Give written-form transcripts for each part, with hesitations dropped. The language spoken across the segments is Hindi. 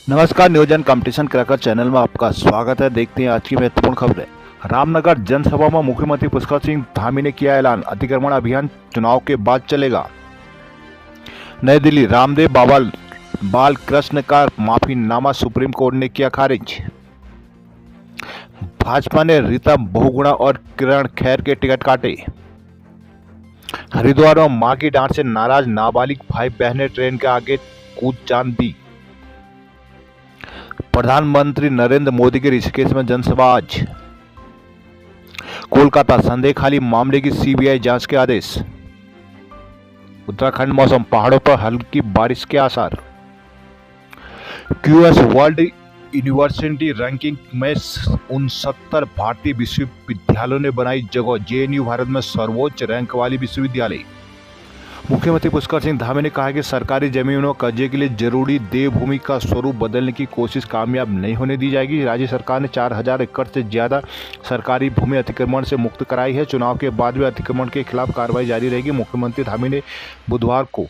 नमस्कार, नियोजन कंपटीशन क्रैकर चैनल में आपका स्वागत है। देखते हैं आज की महत्वपूर्ण खबरें। रामनगर जनसभा में मुख्यमंत्री पुष्कर सिंह धामी ने किया ऐलान, अतिक्रमण अभियान चुनाव के बाद चलेगा। नई दिल्ली, रामदेव बाबा बाल कृष्ण का माफीनामा सुप्रीम कोर्ट ने किया खारिज। भाजपा ने रीता बहुगुणा और किरण खैर के टिकट काटे। हरिद्वार में मां की डांट से नाराज नाबालिग भाई बहन ने ट्रेन के आगे कूद जान दी। प्रधानमंत्री नरेंद्र मोदी के ऋषिकेश में जनसभा आज। कोलकाता, संदेह खाली मामले की सीबीआई जांच के आदेश। उत्तराखंड मौसम, पहाड़ों पर हल्की बारिश के आसार। क्यूएस वर्ल्ड यूनिवर्सिटी रैंकिंग में 69 भारतीय विश्वविद्यालयों ने बनाई जगह। जेएनयू भारत में सर्वोच्च रैंक वाली विश्वविद्यालय। मुख्यमंत्री पुष्कर सिंह धामी ने कहा कि सरकारी जमीनों कब्जे के लिए जरूरी देवभूमि का स्वरूप बदलने की कोशिश कामयाब नहीं होने दी जाएगी। राज्य सरकार ने 4000 एकड़ से ज्यादा सरकारी भूमि अतिक्रमण से मुक्त कराई है। चुनाव के बाद भी अतिक्रमण के खिलाफ कार्रवाई जारी रहेगी। मुख्यमंत्री धामी ने बुधवार को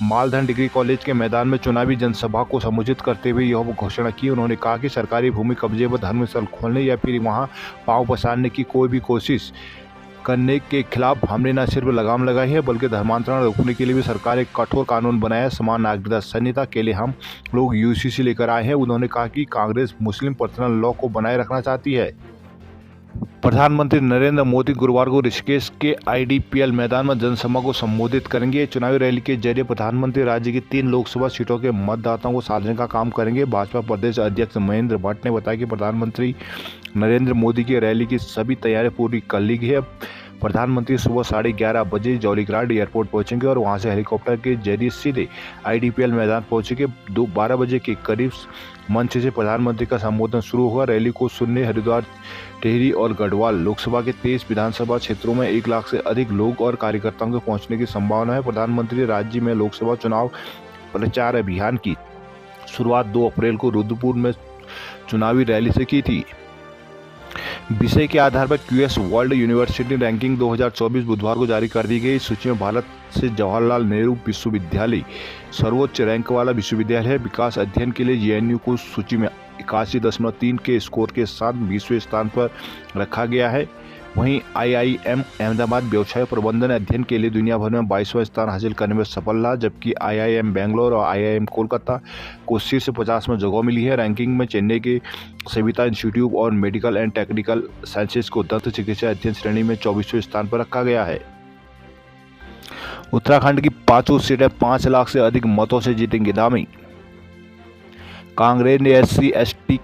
मालधन डिग्री कॉलेज के मैदान में चुनावी जनसभा को संबोधित करते हुए यह घोषणा की। उन्होंने कहा कि सरकारी भूमि कब्जे व धर्मस्थल खोलने या फिर वहां पांव पसारने की कोई भी कोशिश करने के खिलाफ हमने न सिर्फ लगाम लगाई है बल्कि धर्मांतरण रोकने के लिए भी सरकार एक कठोर कानून बनाया है। समान नागरिकता संहिता के लिए हम लोग यूसीसी लेकर आए हैं। उन्होंने कहा कि कांग्रेस मुस्लिम पर्सनल लॉ को बनाए रखना चाहती है। प्रधानमंत्री नरेंद्र मोदी गुरुवार को ऋषिकेश के आईडीपीएल मैदान में जनसभा को संबोधित करेंगे। चुनावी रैली के जरिए प्रधानमंत्री राज्य की 3 लोकसभा सीटों के मतदाताओं को साधने का काम करेंगे। भाजपा प्रदेश अध्यक्ष महेंद्र भट्ट ने बताया कि प्रधानमंत्री नरेंद्र मोदी की रैली की सभी तैयारियां पूरी कर ली गई है। प्रधानमंत्री सुबह 11:30 बजे जौलीग्रांट एयरपोर्ट पहुंचेंगे और वहां से हेलीकॉप्टर के जरिए सीधे आईडीपीएल मैदान पहुंचेंगे। 12 बजे के करीब मंच से प्रधानमंत्री का संबोधन शुरू होगा। रैली को सुनने हरिद्वार, टिहरी और गढ़वाल लोकसभा के 23 विधानसभा क्षेत्रों में 1 लाख से अधिक लोग और कार्यकर्ताओं के पहुंचने की संभावना है। प्रधानमंत्री राज्य में लोकसभा चुनाव प्रचार अभियान की शुरुआत 2 अप्रैल को रुद्रपुर में चुनावी रैली से की थी। विषय के आधार पर क्यूएस वर्ल्ड यूनिवर्सिटी रैंकिंग 2024 बुधवार को जारी कर दी गई। सूची में भारत से जवाहरलाल नेहरू विश्वविद्यालय सर्वोच्च रैंक वाला विश्वविद्यालय है। विकास अध्ययन के लिए जेएनयू को सूची में 81.3 के स्कोर के साथ 20वें स्थान पर रखा गया है। वहीं आईआईएम अहमदाबाद व्यवसाय प्रबंधन अध्ययन के लिए दुनिया भर में 22वां स्थान हासिल करने में सफल रहा, जबकि आईआईएम बेंगलोर और आईआईएम कोलकाता को शीर्ष 50 में जगह मिली है। रैंकिंग में चेन्नई के सविता इंस्टीट्यूट और मेडिकल एंड टेक्निकल साइंसेज को दंत चिकित्सा अध्ययन श्रेणी में 24वें स्थान पर रखा गया है। उत्तराखंड की 5 सीटें 5 लाख से अधिक मतों से जीतेंगी धामी। कांग्रेस ने SC/ST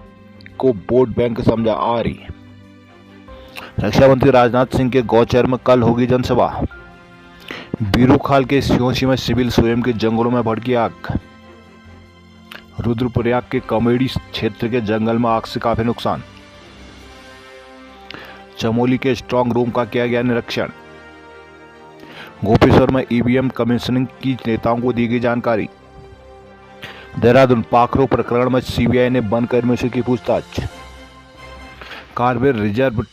को वोट बैंक समझा आरी। रक्षा मंत्री राजनाथ सिंह के गौचर में कल होगी जनसभा। बीरूखाल के सियोसी में सिविल स्वयं के जंगलों में भड़की आग। रुद्रप्रयाग के कमेडी क्षेत्र के जंगल में आग से काफी नुकसान। चमोली के स्ट्रांग रूम का किया गया निरीक्षण। गोपेश्वर में ईवीएम कमीशनिंग की नेताओं को दी गई जानकारी। देहरादून पाखरो प्रकरण में सीबीआई ने वन कर्मियों से की पूछताछ। कार्बेट रिजर्व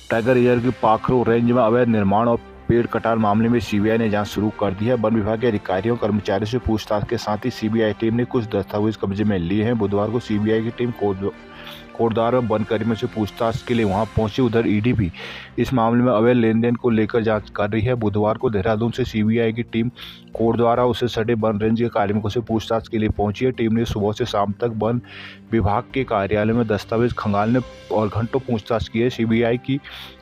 टाइगर रिजर्व की पाखरो रेंज में अवैध निर्माण और पेड़ कटान मामले में सीबीआई ने जांच शुरू कर दी है। वन विभाग के अधिकारियों कर्मचारियों से पूछताछ के साथ ही सीबीआई टीम ने कुछ दस्तावेज कब्जे में लिए हैं। बुधवार को सीबीआई की टीम कोटद्वार में वन कर्मियों से पूछताछ के लिए वहां पहुंची। उधर ईडी भी इस मामले में अवैध लेन देन को लेकर जांच कर रही है। बुधवार को देहरादून से सीबीआई की टीम कोटद्वार उसे सटे वन रेंज के कार्मिकों से पूछताछ के लिए पहुंची है। टीम ने सुबह से शाम तक वन विभाग के कार्यालय में दस्तावेज खंगालने और घंटों पूछताछ की है। सीबीआई की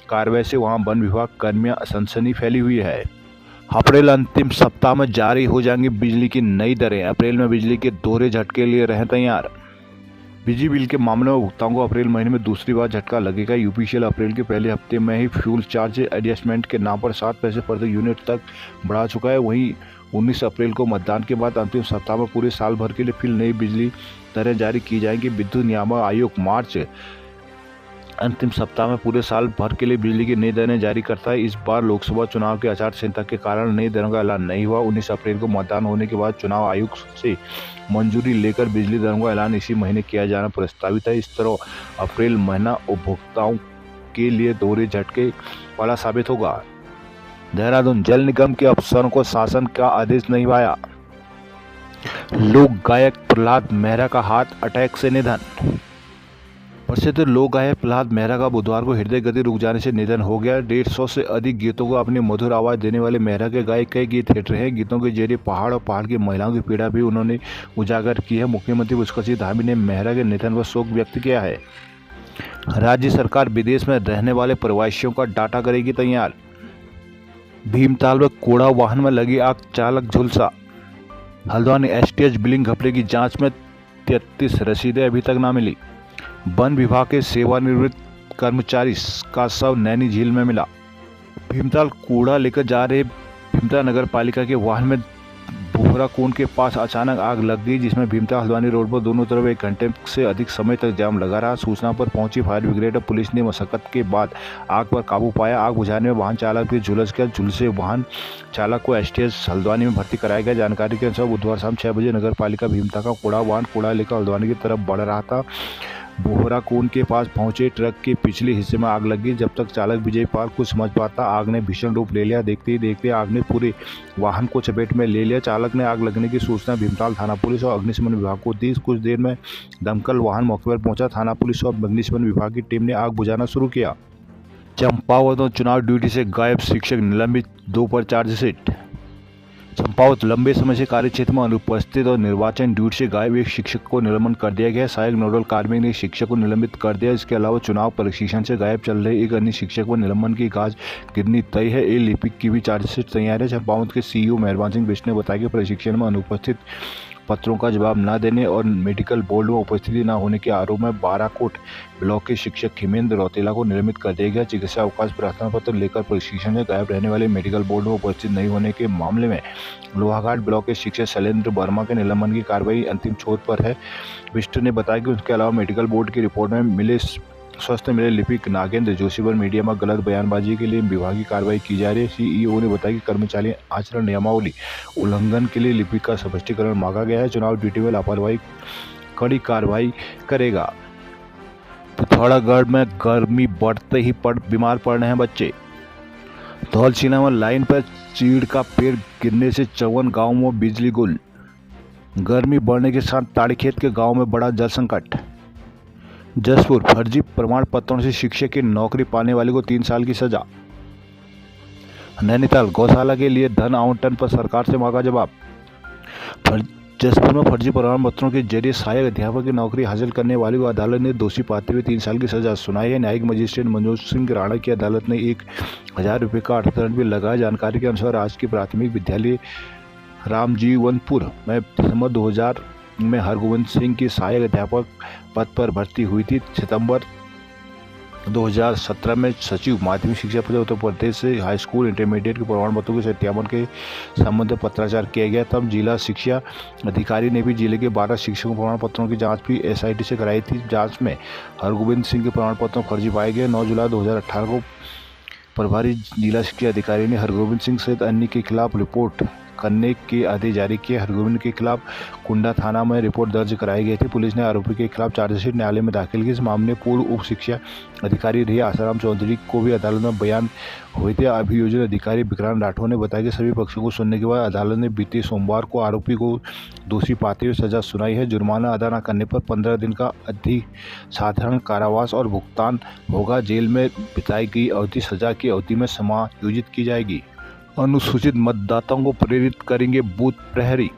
कार्रवाई से वहां वन विभाग कर्मियों सनसनी फैली हुई है। अप्रैल अंतिम सप्ताह में जारी हो जाएंगी बिजली की नई दरें। अप्रैल में बिजली के दोहरे झटके के लिए रहें तैयार। बिजली बिल के मामले में उपभोक्ताओं को अप्रैल महीने में दूसरी बार झटका लगेगा। यूपीसीएल अप्रैल के पहले हफ्ते में ही फ्यूल चार्ज एडजस्टमेंट के नाम पर 7 पैसे प्रति यूनिट तक बढ़ा चुका है। वहीं 19 अप्रैल को मतदान के बाद अंतिम सप्ताह में पूरे साल भर के लिए फिर नई बिजली दरें जारी की जाएंगी। विद्युत नियामक आयोग मार्च अंतिम सप्ताह में पूरे साल भर के लिए बिजली की नई दरें जारी करता है। इस बार लोकसभा चुनाव की आचार संहिता के कारण नई दरों का ऐलान नहीं हुआ। 19 अप्रैल को मतदान होने के बाद चुनाव आयोग से मंजूरी लेकर बिजली दरों का ऐलान इसी महीने किया जाना प्रस्तावित है। इस तरह अप्रैल महीना उपभोक्ताओं के लिए दोहरे झटके वाला साबित होगा। देहरादून जल निगम के अफसरों को शासन का आदेश नहीं आया। लोक गायक प्रहलाद मेहरा का हार्ट अटैक से निधन। प्रसिद्ध लोक गायक प्रहलाद मेहरा का बुधवार को हृदय गति रुक जाने से निधन हो गया। 150 से अधिक गीतों को अपनी मधुर आवाज़ देने वाले मेहरा के गाए कई गीत हिट रहे हैं। गीतों के जरिए पहाड़ और पहाड़ की महिलाओं की पीड़ा भी उन्होंने उजागर की है। मुख्यमंत्री पुष्कर सिंह धामी ने मेहरा के निधन पर शोक व्यक्त किया है। राज्य सरकार विदेश में रहने वाले प्रवासियों का डाटा करेगी तैयार। भीमताल में कूड़ा वाहन में लगी आग, चालक झुलसा। हल्द्वानी एसटीएच बिलिंग घपले की जांच में 33 रसीदें अभी तक ना मिली। वन विभाग के सेवानिवृत्त कर्मचारी का शव नैनी झील में मिला। भीमताल कूड़ा लेकर जा रहे भीमताल नगर पालिका के वाहन में बोहरा कोन के पास अचानक आग लग गई, जिसमें भीमताल हल्द्वानी रोड पर दोनों तरफ 1 घंटे से अधिक समय तक जाम लगा रहा। सूचना पर पहुंची फायर ब्रिगेड और पुलिस ने मशक्कत के बाद आग पर काबू पाया। आग बुझाने में वाहन चालक भी झुलस गया। झुलसे वाहन चालक को एसटीएच हल्द्वानी में भर्ती कराया गया। जानकारी के अनुसार बुधवार शाम 6 बजे नगर पालिका भीमताल का कूड़ा वाहन कूड़ा लेकर हल्द्वानी की तरफ बढ़ रहा था। बोहरा कोन के पास पहुंचे ट्रक के पिछले हिस्से में आग लगी। जब तक चालक विजय पाल कुछ समझ पाता, आग ने भीषण रूप ले लिया। देखते ही देखते आग ने पूरे वाहन को चपेट में ले लिया। चालक ने आग लगने की सूचना भीमताल थाना पुलिस और अग्निशमन विभाग को दी। कुछ देर में दमकल वाहन मौके पर पहुंचा। थाना पुलिस और अग्निशमन विभाग की टीम ने आग बुझाना शुरू किया। चंपावत में चुनाव ड्यूटी से गायब शिक्षक निलंबित, 2 पर चार्जशीट। चंपावत लंबे समय से कार्यक्षेत्र में अनुपस्थित और निर्वाचन ड्यूटी से गायब एक शिक्षक को निलंबित कर दिया गया। सहायक नोडल कार्मिक ने शिक्षक को निलंबित कर दिया। इसके अलावा चुनाव प्रशिक्षण से गायब चल रहे एक अन्य शिक्षक पर निलंबन की गाज गिरनी तय है। ए लिपिक की भी चार्जशीट तैयार है। चंपावत के सीईओ मेहरबान सिंह बिष्ट ने बताया कि प्रशिक्षण में अनुपस्थित पत्रों का जवाब न देने और मेडिकल बोर्ड में उपस्थिति न होने के आरोप में बाराकोट ब्लॉक के शिक्षक खिमेंद्र रौतेला को निलंबित कर दिया गया। चिकित्सा अवकाश प्रार्थना पत्र लेकर प्रशिक्षण से गायब रहने वाले मेडिकल बोर्ड में उपस्थित नहीं होने के मामले में लोहाघाट ब्लॉक के शिक्षक शैलेंद्र वर्मा के निलंबन की कार्रवाई अंतिम छोर पर है। बिष्ट ने बताया कि उसके अलावा मेडिकल बोर्ड की रिपोर्ट में स्वस्थ मिले लिपिक नागेंद्र जोशी पर मीडिया में गलत बयानबाजी के लिए विभागीय कार्रवाई की जा रही है। सीईओ ने बताया कि कर्मचारी आचरण नियमावली उल्लंघन के लिए लिपिक का स्पष्टीकरण मांगा गया है। चुनाव ड्यूटी में लापरवाही कड़ी कार्रवाई करेगा। पिथौरागढ़ में गर्मी बढ़ते ही बीमार पड़ रहे हैं बच्चे। धौलछीना में लाइन पर चीड़ का पेड़ गिरने से 54 गाँव में बिजली गुल। गर्मी बढ़ने के साथ ताड़ीखेत के गाँव में बड़ा जल संकट। जसपुर फर्जी प्रमाण पत्रों से शिक्षक की नौकरी पाने वाले को 3 साल की सजा। नैनीताल गौशाला के लिए धन आवंटन पर सरकार से मांगा जवाब। जसपुर में फर्जी प्रमाण पत्रों के जरिए सहायक अध्यापक की नौकरी हासिल करने वाले को अदालत ने दोषी पाते हुए 3 साल की सजा सुनाई है। न्यायिक मजिस्ट्रेट मनोज सिंह राणा की अदालत ने 1000 रुपये का अर्थदंड भी लगाया। जानकारी के अनुसार आज की प्राथमिक विद्यालय रामजीवनपुर में दिसंबर 2000 में हरगोविंद सिंह की सहायक अध्यापक पद पर भर्ती हुई थी। सितंबर 2017 में सचिव माध्यमिक शिक्षा परिषद उत्तर प्रदेश से हाई स्कूल इंटरमीडिएट के प्रमाण पत्रों के सत्यापन के संबंध में पत्राचार किया गया। तब जिला शिक्षा अधिकारी ने भी जिले के 12 शिक्षकों प्रमाण पत्रों की जांच भी एसआईटी से कराई थी। जांच में हरगोविंद सिंह के प्रमाण पत्रों फर्जी पाए गए। 9 जुलाई 2018 को प्रभारी जिला शिक्षा अधिकारी ने हरगोविंद सिंह सहित अन्य के खिलाफ रिपोर्ट करने के आदेश जारी किए। हरगोविंद के खिलाफ कुंडा थाना में रिपोर्ट दर्ज कराई गई थी। पुलिस ने आरोपी के खिलाफ चार्जशीट न्यायालय में दाखिल की। इस मामले में पूर्व उप शिक्षा अधिकारी रहे आसाराम चौधरी को भी अदालत में बयान हुए थे। अभियोजन अधिकारी विक्रांत राठौर ने बताया कि सभी पक्षों को सुनने के बाद अदालत ने बीते सोमवार को आरोपी को दोषी पाते हुए सजा सुनाई है। जुर्माना अदा न करने पर 15 दिन का साधारण कारावास और भुगतान होगा। जेल में बिताई गई अवधि सजा की अवधि में समायोजित की जाएगी। अनुसूचित मतदाताओं को प्रेरित करेंगे बूथ प्रहरी।